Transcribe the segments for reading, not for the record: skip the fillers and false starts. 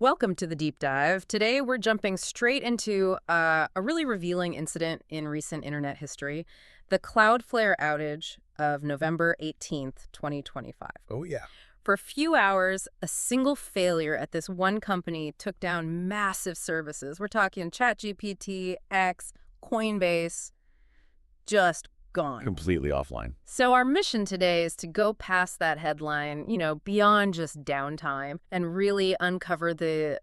Welcome to the deep dive. Today we're jumping straight into a really revealing incident in recent internet history, the Cloudflare outage of November 18th, 2025. Oh, yeah. For a few hours, a single failure at this one company took down massive services. We're talking ChatGPT, X, Coinbase, just gone. Completely offline. So our mission today is to go past that headline, beyond just downtime and really uncover the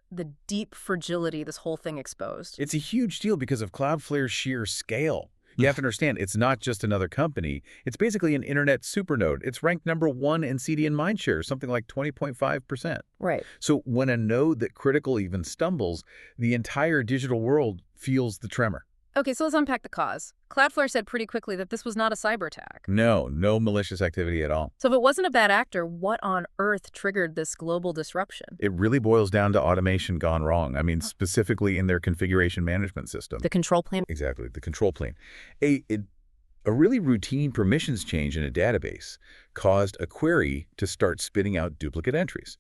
deep fragility this whole thing exposed. It's a huge deal because of Cloudflare's sheer scale. You have to understand, it's not just another company. It's basically an internet supernode. It's ranked #1 in CDN mindshare, something like 20.5%. Right. So when a node that critical even stumbles, the entire digital world feels the tremor. Okay, so let's unpack the cause. Cloudflare said pretty quickly that this was not a cyber attack. No malicious activity at all. So if it wasn't a bad actor, what on earth triggered this global disruption? It really boils down to automation gone wrong. I mean, specifically in their configuration management system. The control plane? Exactly, the control plane. A really routine permissions change in a database caused a query to start spitting out duplicate entries.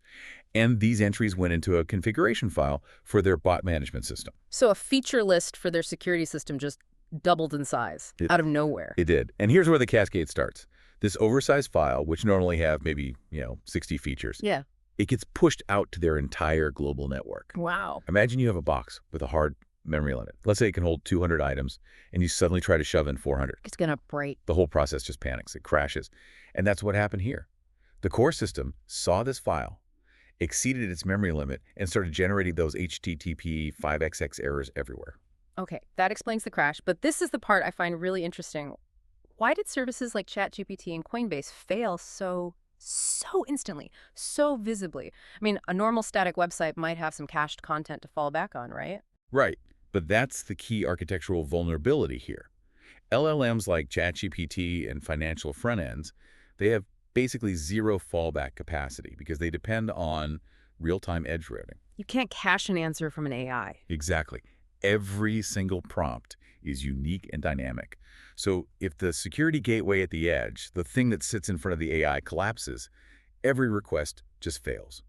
And these entries went into a configuration file for their bot management system. So a feature list for their security system just doubled in size out of nowhere. It did. And here's where the cascade starts. This oversized file, which normally have maybe, 60 features. Yeah. It gets pushed out to their entire global network. Wow. Imagine you have a box with a hard memory limit. Let's say it can hold 200 items, and you suddenly try to shove in 400. It's going to break. The whole process just panics. It crashes. And that's what happened here. The core system saw this file, exceeded its memory limit, and started generating those HTTP 5XX errors everywhere. Okay, that explains the crash, but this is the part I find really interesting. Why did services like ChatGPT and Coinbase fail so instantly, so visibly? I mean, a normal static website might have some cached content to fall back on, right? Right. But that's the key architectural vulnerability here. LLMs like ChatGPT and financial front ends, they have basically zero fallback capacity because they depend on real-time edge routing. You can't cache an answer from an AI. Exactly. Every single prompt is unique and dynamic. So if the security gateway at the edge, the thing that sits in front of the AI, collapses, every request just fails.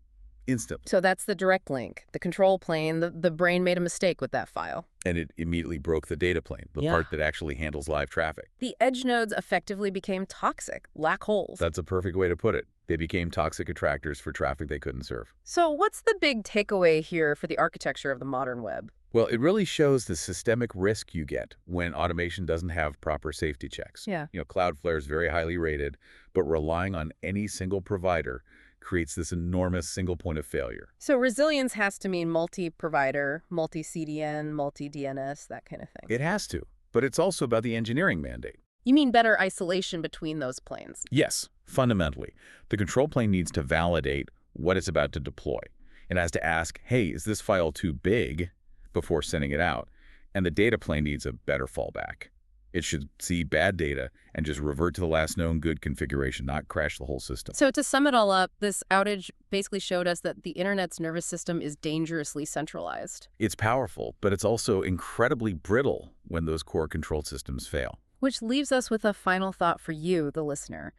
Instantly. So that's the direct link, the control plane. The brain made a mistake with that file. And it immediately broke the data plane, the part that actually handles live traffic. The edge nodes effectively became toxic, black holes. That's a perfect way to put it. They became toxic attractors for traffic they couldn't serve. So what's the big takeaway here for the architecture of the modern web? Well, it really shows the systemic risk you get when automation doesn't have proper safety checks. Yeah. Cloudflare is very highly rated, but relying on any single provider creates this enormous single point of failure. So resilience has to mean multi-provider, multi-CDN, multi-DNS, that kind of thing. It has to, but it's also about the engineering mandate. You mean better isolation between those planes? Yes, fundamentally. The control plane needs to validate what it's about to deploy. It has to ask, hey, is this file too big before sending it out? And the data plane needs a better fallback. It should see bad data and just revert to the last known good configuration, not crash the whole system. So to sum it all up, this outage basically showed us that the internet's nervous system is dangerously centralized. It's powerful, but it's also incredibly brittle when those core control systems fail. Which leaves us with a final thought for you, the listener.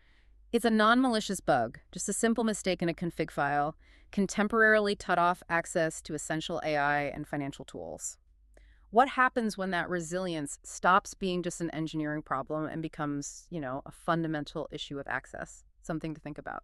It's a non-malicious bug, just a simple mistake in a config file, can temporarily cut off access to essential AI and financial tools. What happens when that resilience stops being just an engineering problem and becomes, a fundamental issue of access? Something to think about.